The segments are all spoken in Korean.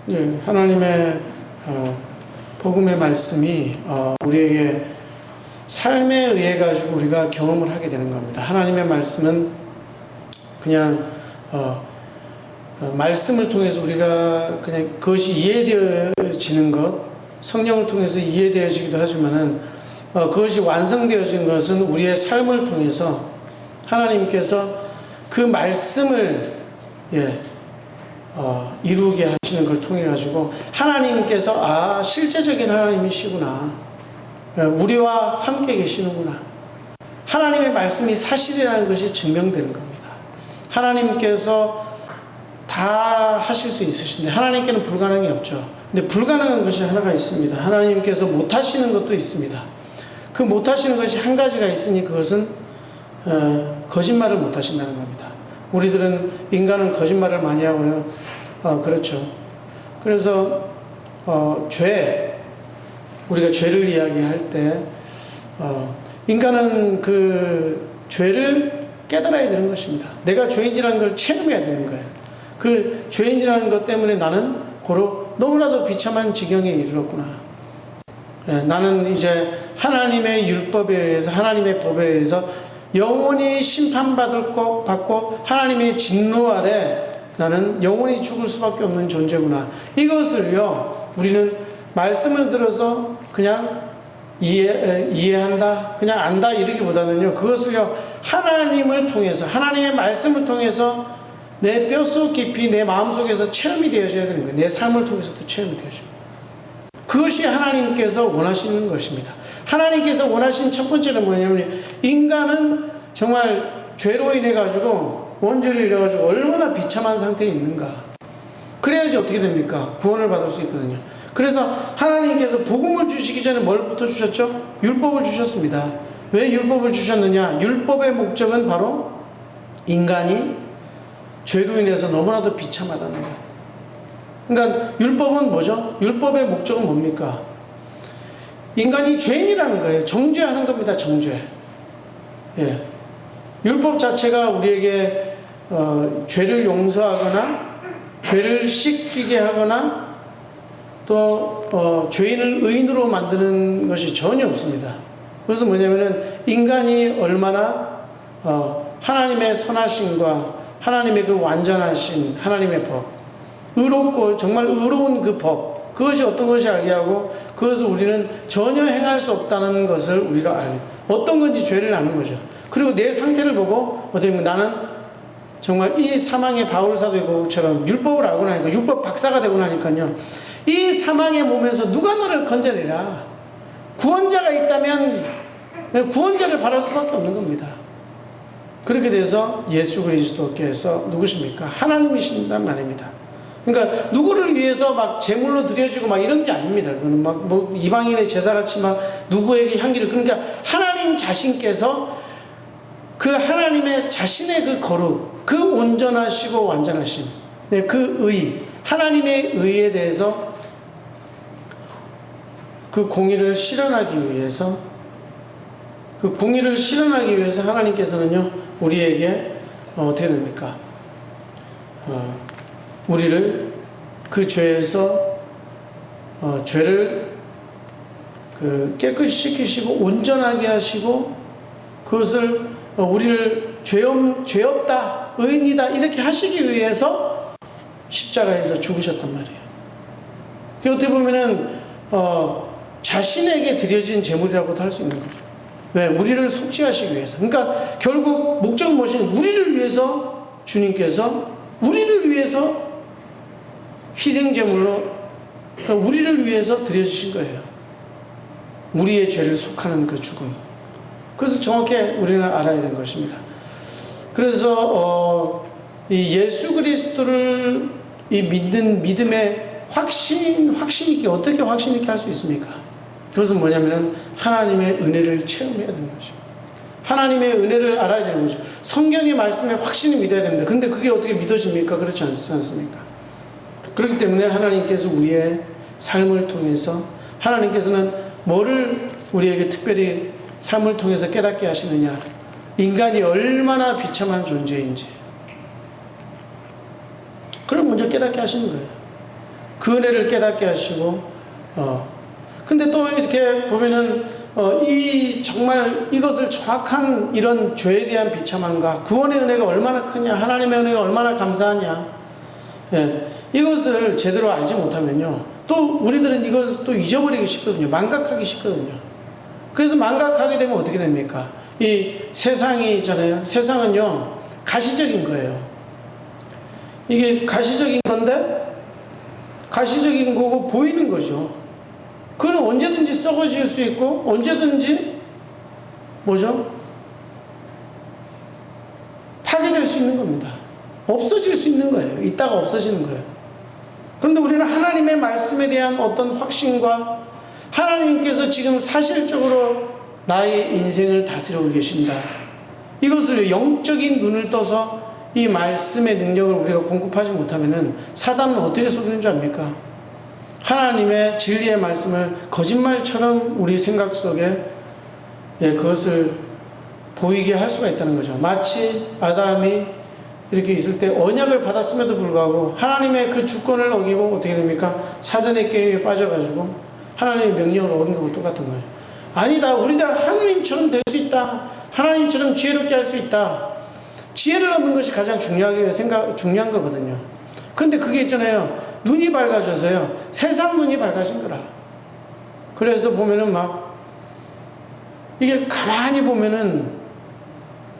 예, 하나님의 복음의 말씀이 우리에게 삶에 의해 가지고 우리가 경험을 하게 되는 겁니다. 하나님의 말씀은 그냥 말씀을 통해서 우리가 그냥 그것이 이해되어지는 것, 성령을 통해서 이해되어지기도 하지만은 그것이 완성되어진 것은 우리의 삶을 통해서 하나님께서 그 말씀을 이루게 하시는 걸 통해 가지고 하나님께서 실제적인 하나님이시구나, 우리와 함께 계시는구나, 하나님의 말씀이 사실이라는 것이 증명되는 겁니다. 하나님께서 다 하실 수 있으신데 하나님께는 불가능한 게 없죠. 근데 불가능한 것이 하나가 있습니다. 하나님께서 못하시는 것도 있습니다. 그 못하시는 것이 한 가지가 있으니 그것은 거짓말을 못하신다는 겁니다. 우리들은, 인간은 거짓말을 많이 하고요. 그렇죠. 그래서 우리가 죄를 이야기할 때 인간은 그 죄를 깨달아야 되는 것입니다. 내가 죄인이라는 걸 체험해야 되는 거예요. 그 죄인이라는 것 때문에 나는 고로 너무나도 비참한 지경에 이르렀구나. 나는 이제 하나님의 율법에 의해서, 하나님의 법에 의해서 영원히 심판받고 하나님의 진노 아래 나는 영원히 죽을 수밖에 없는 존재구나. 이것을요, 우리는 말씀을 들어서 그냥 이해한다, 그냥 안다 이러기보다는요, 그것을요, 하나님을 통해서, 하나님의 말씀을 통해서 내 뼛속 깊이 내 마음속에서 체험이 되어져야 되는 거예요. 내 삶을 통해서도 체험이 되어져요. 그것이 하나님께서 원하시는 것입니다. 하나님께서 원하신 첫 번째는 뭐냐면, 인간은 정말 죄로 인해 가지고, 원죄로 인해 가지고 얼마나 비참한 상태에 있는가. 그래야지 어떻게 됩니까? 구원을 받을 수 있거든요. 그래서 하나님께서 복음을 주시기 전에 뭘부터 주셨죠? 율법을 주셨습니다. 왜 율법을 주셨느냐? 율법의 목적은 바로 인간이 죄로 인해서 너무나도 비참하다는 것. 그러니까 율법은 뭐죠? 율법의 목적은 뭡니까? 인간이 죄인이라는 거예요. 정죄하는 겁니다. 정죄. 율법 자체가 우리에게 죄를 용서하거나 죄를 씻기게 하거나 또 죄인을 의인으로 만드는 것이 전혀 없습니다. 그래서 뭐냐면은 인간이 얼마나 하나님의 선하심과 하나님의 그 완전하신 하나님의 법, 의롭고 정말 의로운 그 법, 그것이 어떤 것이 알게 하고 그것을 우리는 전혀 행할 수 없다는 것을 우리가 알게, 어떤 건지 죄를 아는 거죠. 그리고 내 상태를 보고 어떻게 보면 나는 정말 이 사망의 바울 사도처럼 율법을 알고 나니까, 율법 박사가 되고 나니까요, 이 사망의 몸에서 누가 너를 건져내라. 구원자가 있다면 구원자를 바랄 수밖에 없는 겁니다. 그렇게 돼서 예수 그리스도께서 누구십니까? 하나님이신단 말입니다. 그러니까 누구를 위해서 막 제물로 드려지고 막 이런 게 아닙니다. 그거는 막 뭐 이방인의 제사같이 막 누구에게 향기를, 그러니까 하나님 자신께서 그 하나님의 자신의 그 거룩, 그 온전하시고 완전하심, 그 의, 하나님의 의에 대해서 그 공의를 실현하기 위해서, 그 공의를 실현하기 위해서 하나님께서는요, 우리에게 어떻게 됩니까? 우리를 그 죄에서 죄를 깨끗이 씻기시고 온전하게 하시고, 그것을 우리를 죄 없다, 의인이다 이렇게 하시기 위해서 십자가에서 죽으셨단 말이에요. 어떻게 보면은 자신에게 드려진 제물이라고도 할 수 있는 거죠. 왜? 우리를 속죄하시기 위해서. 그러니까 결국 목적은 무엇이냐? 우리를 위해서 주님께서 우리를 위해서 희생제물로, 그러니까 우리를 위해서 드려주신 거예요. 우리의 죄를 속하는 그 죽음. 그래서 정확히 우리는 알아야 되는 것입니다. 그래서 이 예수 그리스도를 이 믿는 믿음의 확신 있게, 어떻게 확신 있게 할 수 있습니까? 그것은 뭐냐면은 하나님의 은혜를 체험해야 되는 것입니다. 하나님의 은혜를 알아야 되는 거죠. 성경의 말씀에 확신을 믿어야 됩니다. 근데 그게 어떻게 믿어집니까? 그렇지 않습니까? 그렇기 때문에 하나님께서 우리의 삶을 통해서, 하나님께서는 뭐를 우리에게 특별히 삶을 통해서 깨닫게 하시느냐? 인간이 얼마나 비참한 존재인지, 그걸 먼저 깨닫게 하시는 거예요. 그 은혜를 깨닫게 하시고, 근데 또 이렇게 보면은, 이 정말 이것을 정확한 이런 죄에 대한 비참함과 구원의 은혜가 얼마나 크냐, 하나님의 은혜가 얼마나 감사하냐, 예, 이것을 제대로 알지 못하면요, 또 우리들은 이것을 또 잊어버리기 쉽거든요. 망각하기 쉽거든요. 그래서 망각하게 되면 어떻게 됩니까? 이 세상이 있잖아요. 세상은요, 가시적인 거예요. 이게 가시적인 건데, 가시적인 거고 보이는 거죠. 그건 언제든지 썩어질 수 있고, 언제든지, 뭐죠? 파괴될 수 있는 겁니다. 없어질 수 있는 거예요. 있다가 없어지는 거예요. 그런데 우리는 하나님의 말씀에 대한 어떤 확신과 하나님께서 지금 사실적으로 나의 인생을 다스리고 계신다, 이것을 영적인 눈을 떠서 이 말씀의 능력을 우리가 공급하지 못하면은 사단은 어떻게 속이는 줄 압니까? 하나님의 진리의 말씀을 거짓말처럼 우리 생각 속에, 예, 그것을 보이게 할 수가 있다는 거죠. 마치 아담이 이렇게 있을 때 언약을 받았음에도 불구하고 하나님의 그 주권을 어기고 어떻게 됩니까? 사단의 게임에 빠져가지고 하나님의 명령을 어긴 것과 똑같은 거예요. 아니다, 우리가 하나님처럼 될 수 있다, 하나님처럼 지혜롭게 할 수 있다. 지혜를 얻는 것이 가장 중요한 거거든요. 근데 그게 있잖아요, 눈이 밝아져서요, 세상 눈이 밝아진 거라. 그래서 보면은 막 이게 가만히 보면은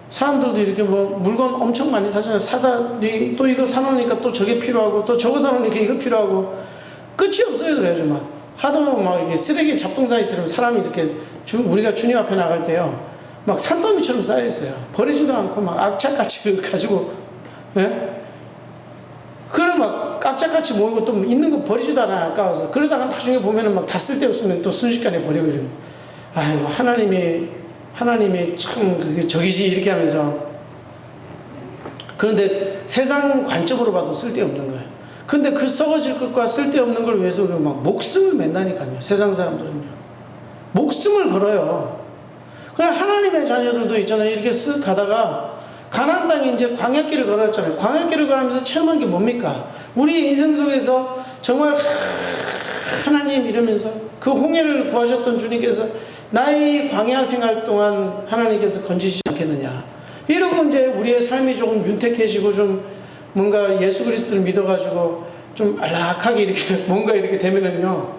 사람들도 이렇게 뭐 물건 엄청 많이 사잖아요. 사다 또 이거 사놓으니까 또 저게 필요하고, 또 저거 사놓으니까 이거 필요하고, 끝이 없어요. 그래가지고 막 하다 보면 막 이게 쓰레기 잡동사니처럼 사람이 이렇게 우리가 주님 앞에 나갈 때요, 막 산더미처럼 쌓여 있어요. 버리지도 않고 막 악착같이 가지고, 예? 그래 막 악착같이 모이고 또 있는 거 버리지도 않아, 아까워서. 그러다가 나중에 보면은 막 다 쓸데없으면 또 순식간에 버리고 이러는. 아이고, 하나님이 참 그게 저기지, 이렇게 하면서. 그런데 세상 관점으로 봐도 쓸데없는 거예요. 근데 그 썩어질 것과 쓸데없는 걸 위해서 막 목숨을 맨다니까요. 세상 사람들은요, 목숨을 걸어요. 그냥 하나님의 자녀들도 있잖아요. 이렇게 쓱 가다가 가나안 땅에 이제 광야길을 걸었잖아요. 광야길을 걸으면서 체험한 게 뭡니까? 우리 인생 속에서 정말 하나님 이러면서 그 홍해를 구하셨던 주님께서 나의 광야 생활 동안 하나님께서 건지시지 않겠느냐, 이러고 이제 우리의 삶이 조금 윤택해지고 좀 뭔가 예수 그리스도를 믿어가지고 좀 안락하게 이렇게 뭔가 이렇게 되면은요,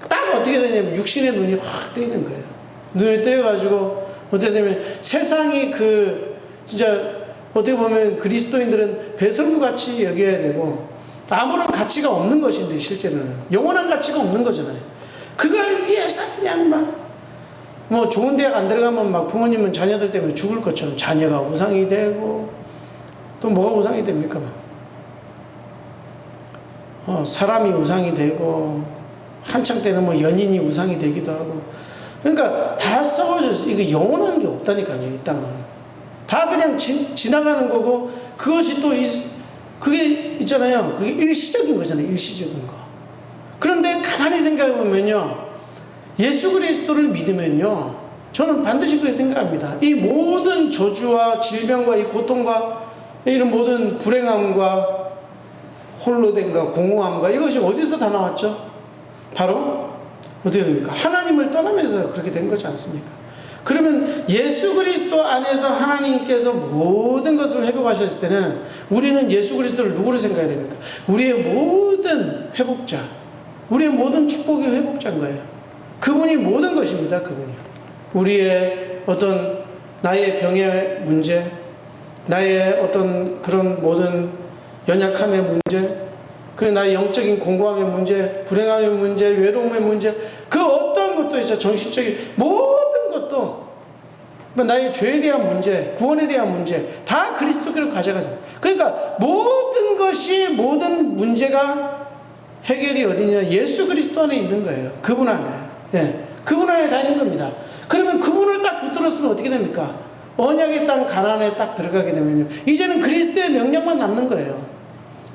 딱 어떻게 되냐면 육신의 눈이 확 뜨이는 거예요. 눈이 뜨여가지고 어떻게 되면 세상이 그 진짜 어떻게 보면 그리스도인들은 배설물같이 여겨야 되고 아무런 가치가 없는 것인데, 실제로는 영원한 가치가 없는 거잖아요. 그걸 위해서 그냥 막 뭐 좋은 대학 안 들어가면 막 부모님은 자녀들 때문에 죽을 것처럼 자녀가 우상이 되고, 또 뭐가 우상이 됩니까? 사람이 우상이 되고, 한창 때는 뭐 연인이 우상이 되기도 하고. 그러니까 다 썩어져서 이거 영원한 게 없다니까요. 이 땅은 다 그냥 지나가는 거고, 그것이 또 그게 있잖아요, 그게 일시적인 거잖아요. 일시적인 거. 그런데 가만히 생각해 보면요, 예수 그리스도를 믿으면요, 저는 반드시 그렇게 생각합니다. 이 모든 저주와 질병과 이 고통과 이런 모든 불행함과 홀로됨과 공허함과 이것이 어디서 다 나왔죠? 바로 어디에 됩니까? 하나님을 떠나면서 그렇게 된 거지 않습니까? 그러면 예수 그리스도 안에서 하나님께서 모든 것을 회복하셨을 때는 우리는 예수 그리스도를 누구로 생각해야 됩니까? 우리의 모든 회복자, 우리의 모든 축복의 회복자인 거예요. 그분이 모든 것입니다. 그분이 우리의 어떤 나의 병의 문제, 나의 어떤 그런 모든 연약함의 문제, 그 나의 영적인 공고함의 문제, 불행함의 문제, 외로움의 문제, 그 어떤 것도 이제 정신적인 모든 것도, 나의 죄에 대한 문제, 구원에 대한 문제 다 그리스도께로 가져가서, 그러니까 모든 것이, 모든 문제가 해결이 어디냐? 예수 그리스도 안에 있는 거예요. 그분 안에. 예, 그분 안에 다 있는 겁니다. 그러면 그분을 딱 붙들었으면 어떻게 됩니까? 언약의 땅 가나안에 딱 들어가게 되면요, 이제는 그리스도의 명령만 남는 거예요.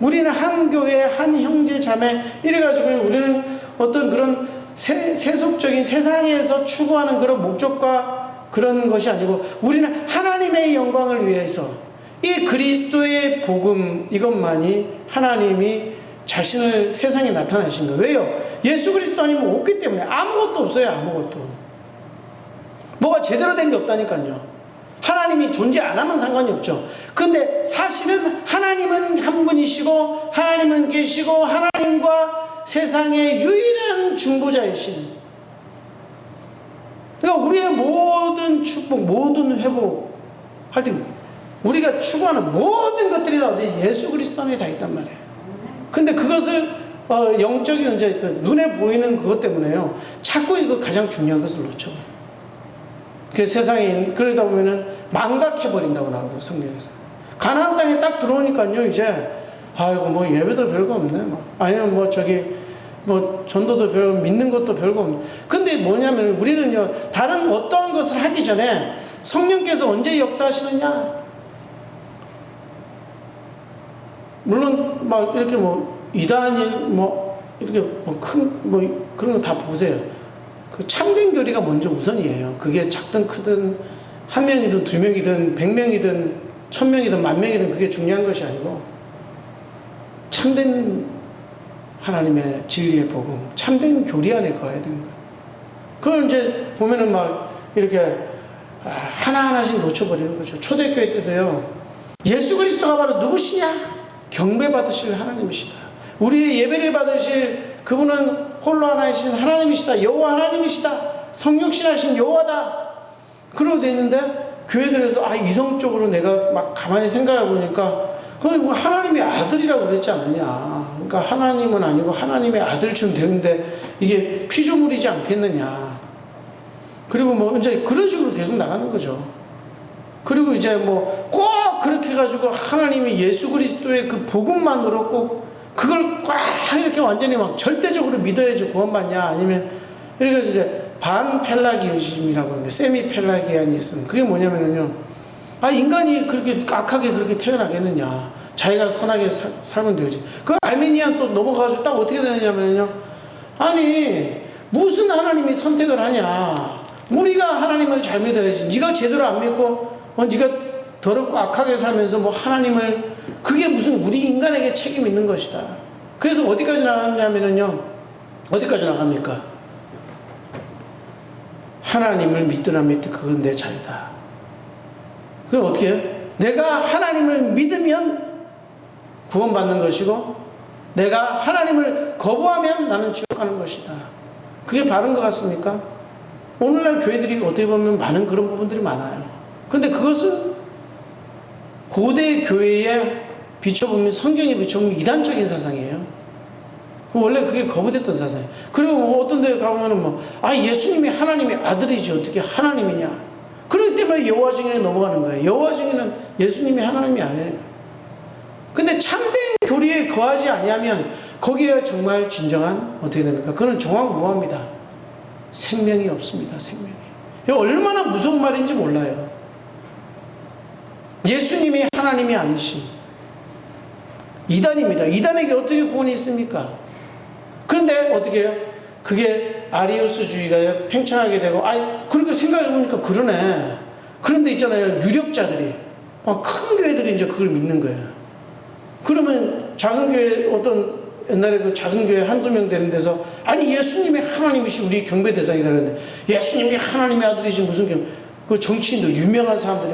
우리는 한 교회, 한 형제 자매 이래가지고 우리는 어떤 그런 세속적인 세상에서 추구하는 그런 목적과 그런 것이 아니고, 우리는 하나님의 영광을 위해서 이 그리스도의 복음, 이것만이 하나님이 자신을 세상에 나타나신 거예요. 왜요? 예수 그리스도 아니면 없기 때문에. 아무것도 없어요. 아무것도. 뭐가 제대로 된 게 없다니까요. 하나님이 존재 안 하면 상관이 없죠. 근데 사실은 하나님은 한 분이시고 하나님은 계시고 하나님과 세상의 유일한 중보자이신, 그러니까 우리의 모든 축복, 모든 회복 할 때 우리가 추구하는 모든 것들이 다 어디 예수 그리스도 안에 다 있단 말이에요. 근데 그것을 영적인 이제 그 눈에 보이는 그것 때문에요. 자꾸 이거 가장 중요한 것을 놓쳐. 그 세상에 그러다 보면은 망각해 버린다고 나오죠, 성경에서. 가나안 땅에 딱 들어오니까요, 이제 아이고 뭐 예배도 별거 없네, 뭐 아니면 뭐 저기 뭐 전도도 별거, 믿는 것도 별거 없네. 근데 뭐냐면 우리는요, 다른 어떠한 것을 하기 전에 성령께서 언제 역사하시느냐. 물론 막 이렇게 뭐 이단이 뭐 이렇게 뭐 큰 뭐 그런 거 다 보세요. 그 참된 교리가 먼저 우선이에요. 그게 작든 크든 한 명이든 두 명이든 100명이든 1000명이든 10,000명이든 그게 중요한 것이 아니고 참된 하나님의 진리의 복음, 참된 교리 안에 거해야 되는 거예요. 그걸 이제 보면은 막 이렇게 하나하나씩 놓쳐버리는 거죠. 초대교회 때도요, 예수 그리스도가 바로 누구시냐? 경배받으실 하나님이시다. 우리의 예배를 받으실 그분은 홀로 하나이신 하나님이시다. 여호와 하나님이시다. 성육신하신 여호와다. 그러고 됐는데 교회들에서 이성적으로 내가 막 가만히 생각해 보니까 그건 하나님의 아들이라고 그랬지 않느냐. 그러니까 하나님은 아니고 하나님의 아들쯤 되는데 이게 피조물이지 않겠느냐. 그리고 뭐 이제 그런 식으로 계속 나가는 거죠. 그리고 이제 뭐 꼭 그렇게 해가지고 하나님이 예수 그리스도의 그 복음만으로 꼭 그걸 꽉 이렇게 완전히 막 절대적으로 믿어야지 구원받냐, 아니면 이렇게 이제 반펠라기이즘이라고 하는데, 세미 펠라기아니즘. 그게 뭐냐면요, 인간이 그렇게 악하게 그렇게 태어나겠느냐, 자기가 선하게 살면 되지. 그 알메니안 또 넘어가서 딱 어떻게 되느냐면요, 아니 무슨 하나님이 선택을 하냐, 우리가 하나님을 잘 믿어야지. 네가 제대로 안 믿고 네가 더럽고 악하게 살면서 뭐 하나님을, 그게 무슨 우리 인간에게 책임 있는 것이다. 그래서 어디까지 나가냐면요, 어디까지 나갑니까? 하나님을 믿든 안 믿든 그건 내 자유다. 그럼 어떻게 해요? 내가 하나님을 믿으면 구원받는 것이고 내가 하나님을 거부하면 나는 지옥 가는 것이다. 그게 바른 것 같습니까? 오늘날 교회들이 어떻게 보면 많은 그런 부분들이 많아요. 근데 그것은 고대 교회에 비춰보면, 성경에 비춰보면 이단적인 사상이에요. 원래 그게 거부됐던 사상이에요. 그리고 어떤 데 가보면은 예수님이 하나님의 아들이지 어떻게 하나님이냐. 그렇기 때문에 여호와 증인에 넘어가는 거예요. 여호와 증인은 예수님이 하나님이 아니에요. 근데 참된 교리에 거하지 아니하면 거기에 정말 진정한 어떻게 됩니까? 그건 정황무합니다. 생명이 없습니다. 생명이. 이거 얼마나 무서운 말인지 몰라요. 예수님이 하나님이 아니신 이단입니다. 이단에게 어떻게 구원이 있습니까? 그런데 어떻게 해요? 그게 아리우스주의가 팽창하게 되고, 그렇게 생각해보니까 그러네. 그런데 있잖아요, 유력자들이, 큰 교회들이 이제 그걸 믿는 거예요. 그러면 작은 교회, 어떤 옛날에 그 작은 교회 한두 명 되는 데서, 예수님이 하나님이시 우리 경배 대상이다 그랬는데, 예수님이 하나님의 아들이지 무슨 그 정치인들, 유명한 사람들이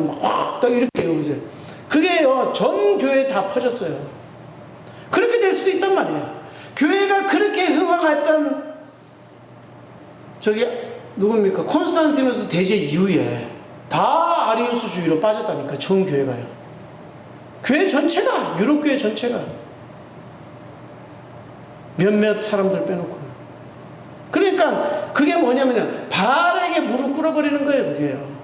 딱 이렇게 해보세요. 그게요, 전 교회에 다 퍼졌어요. 그렇게 될 수도 있단 말이에요. 교회가 그렇게 흥황했던 누굽니까? 콘스탄티누스 대제 이후에 다 아리우스주의로 빠졌다니까, 전 교회가요. 교회 전체가, 유럽 교회 전체가 몇몇 사람들 빼놓고. 그러니까 그게 뭐냐면 바알에게 무릎 꿇어버리는 거예요. 그게요.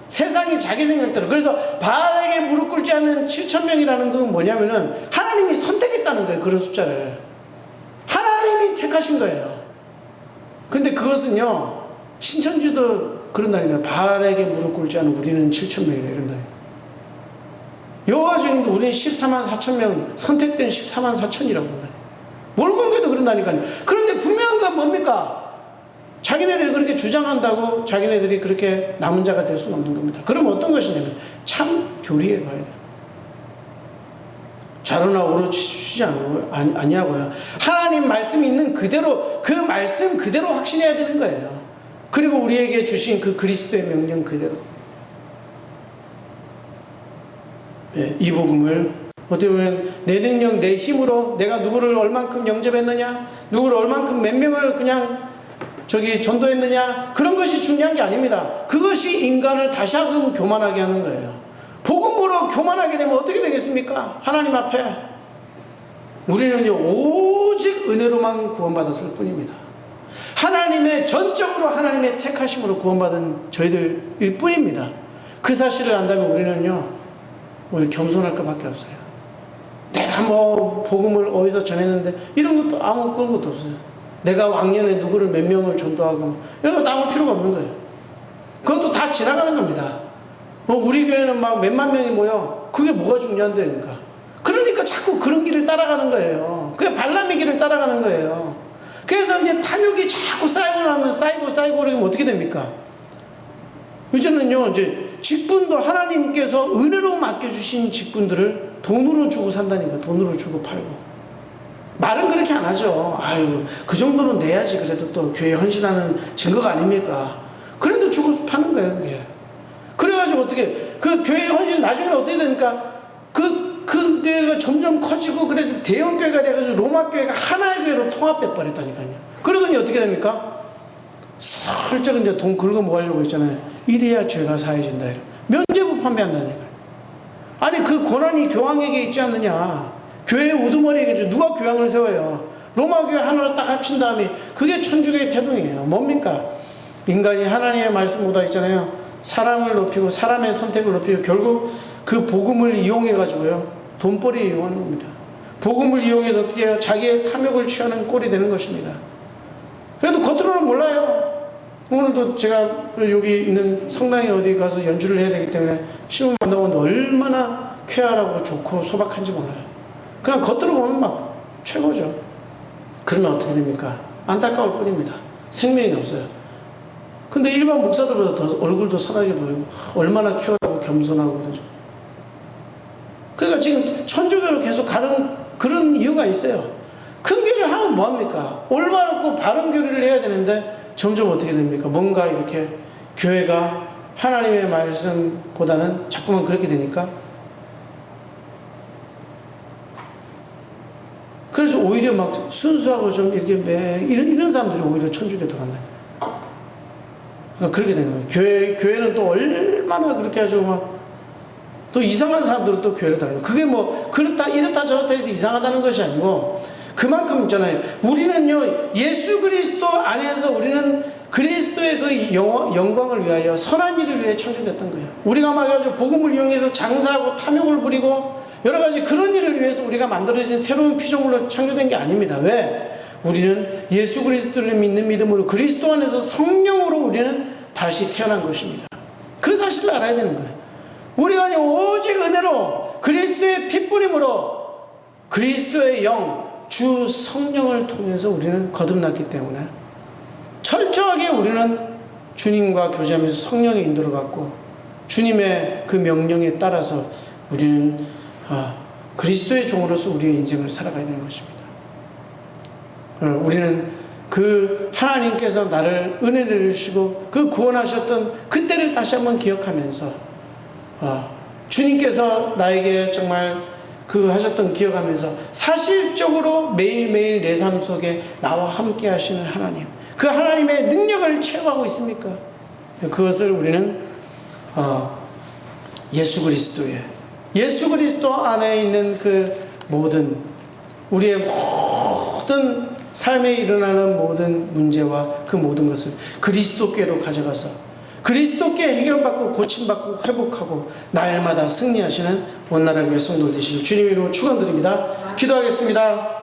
세상이 자기 생각대로. 그래서 바알에게 무릎 꿇지 않는 7,000명이라는 건 뭐냐면은 하나님이 선택했다는 거예요. 그런 숫자를 하나님이 택하신 거예요. 근데 그것은요, 신천지도 그런다니까. 바알에게 무릎 꿇지 않은 우리는 7,000명이다 이런다니까. 여호와 증인도 우리는 14만 4천 명, 선택된 14만 4천이라고 한다. 월공교도 그런다니까요. 그런데 분명한 건 뭡니까? 자기네들이 그렇게 주장한다고 자기네들이 그렇게 남은 자가 될 수는 없는 겁니다. 그럼 어떤 것이냐면 참 교리에 가야 돼요. 좌로나 우로 치지 아니하고요. 하나님 말씀이 있는 그대로 그 말씀 그대로 확신해야 되는 거예요. 그리고 우리에게 주신 그 그리스도의 명령 그대로. 예, 이 복음을 어떻게 보면 내 능력, 내 힘으로 내가 누구를 얼만큼 영접했느냐, 누구를 얼만큼 몇 명을 그냥 전도했느냐, 그런 것이 중요한 게 아닙니다. 그것이 인간을 다시 한번 교만하게 하는 거예요. 복음으로 교만하게 되면 어떻게 되겠습니까? 하나님 앞에 우리는요 오직 은혜로만 구원받았을 뿐입니다. 하나님의 전적으로 하나님의 택하심으로 구원받은 저희들일 뿐입니다. 그 사실을 안다면 우리는요 오늘 겸손할 것밖에 없어요. 내가 뭐 복음을 어디서 전했는데 이런 것도 아무 그런 것도 없어요. 내가 왕년에 누구를 몇 명을 전도하고 이런 거 아무 필요가 없는 거예요. 그것도 다 지나가는 겁니다. 우리 교회는 막 몇만 명이 모여. 그게 뭐가 중요한데, 그러니까 자꾸 그런 길을 따라가는 거예요. 그게 발람의 길을 따라가는 거예요. 그래서 이제 탐욕이 자꾸 쌓이고 나면 쌓이고 그러면 어떻게 됩니까? 이제는요, 이제 직분도 하나님께서 은혜로 맡겨주신 직분들을 돈으로 주고 산다니까. 돈으로 주고 팔고. 말은 그렇게 안 하죠. 아유, 그 정도는 내야지. 그래도 또 교회에 헌신하는 증거가 아닙니까? 그래도 주고 파는 거예요, 그게. 그래가지고 어떻게 그 교회 헌신 나중에 어떻게 됩니까? 그 교회가 점점 커지고 그래서 대형 교회가 돼가지고 로마 교회가 하나의 교회로 통합돼 버렸다니까요. 그러더니 어떻게 됩니까? 슬쩍 이제 돈 긁어 모으려고 했잖아요. 이래야 죄가 사해진다. 면죄부 판매한다는 거예요. 아니 그 권한이 교황에게 있지 않느냐? 교회 우두머리에게 누가 교황을 세워요? 로마 교회 하나로 딱 합친 다음에 그게 천주교의 태동이에요. 뭡니까? 인간이 하나님의 말씀보다 있잖아요. 사람을 높이고 사람의 선택을 높이고 결국 그 복음을 이용해 가지고요 돈벌이에 이용하는 겁니다. 복음을 이용해서 어떻게 해요? 자기의 탐욕을 취하는 꼴이 되는 것입니다. 그래도 겉으로는 몰라요. 오늘도 제가 여기 있는 성당에 어디 가서 연주를 해야 되기 때문에 신부 만나보는데 얼마나 쾌활하고 좋고 소박한지 몰라요. 그냥 겉으로 보면 막 최고죠. 그러나 어떻게 됩니까? 안타까울 뿐입니다. 생명이 없어요. 근데 일반 목사들보다 더 얼굴도 선하게 보이고 얼마나 쾌활하고 겸손하고 그러죠. 그러니까 지금 천주교로 계속 가는 그런 이유가 있어요. 큰 교회를 하면 뭐합니까? 올바르고 바른 교리를 해야 되는데 점점 어떻게 됩니까? 뭔가 이렇게 교회가 하나님의 말씀보다는 자꾸만 그렇게 되니까 그래서 오히려 막 순수하고 좀 이렇게 이런 사람들이 오히려 천주교 더 간다. 그러니까 그렇게 되는 거예요. 교회는 또 얼마나 그렇게 아주 막 또 이상한 사람들은 또 교회를 다니고 그게 뭐 그렇다 이렇다 저렇다 해서 이상하다는 것이 아니고 그만큼 있잖아요. 우리는요 예수 그리스도 안에서 우리는 그리스도의 그 영광을 위하여 선한 일을 위해 창조됐던 거예요. 우리가 막 아주 복음을 이용해서 장사하고 탐욕을 부리고 여러 가지 그런 일을 위해서 우리가 만들어진 새로운 피조물로 창조된 게 아닙니다. 왜? 우리는 예수 그리스도를 믿는 믿음으로 그리스도 안에서 성령으로 우리는 다시 태어난 것입니다. 그 사실을 알아야 되는 거예요. 우리가 오직 은혜로 그리스도의 핏뿌림으로 그리스도의 영, 주 성령을 통해서 우리는 거듭났기 때문에 철저하게 우리는 주님과 교제하면서 성령의 인도를 받고 주님의 그 명령에 따라서 우리는 그리스도의 종으로서 우리의 인생을 살아가야 되는 것입니다. 우리는 그 하나님께서 나를 은혜를 주시고 그 구원하셨던 그때를 다시 한번 기억하면서 주님께서 나에게 정말 그 하셨던 기억하면서 사실적으로 매일매일 내 삶 속에 나와 함께 하시는 하나님, 그 하나님의 능력을 체험하고 있습니까? 그것을 우리는 예수 그리스도 안에 있는 그 모든 우리의 모든 삶에 일어나는 모든 문제와 그 모든 것을 그리스도께로 가져가서 그리스도께 해결받고 고침받고 회복하고 날마다 승리하시는 원나라 교회 성도들 되시길 주님의 이름으로 축원드립니다. 기도하겠습니다.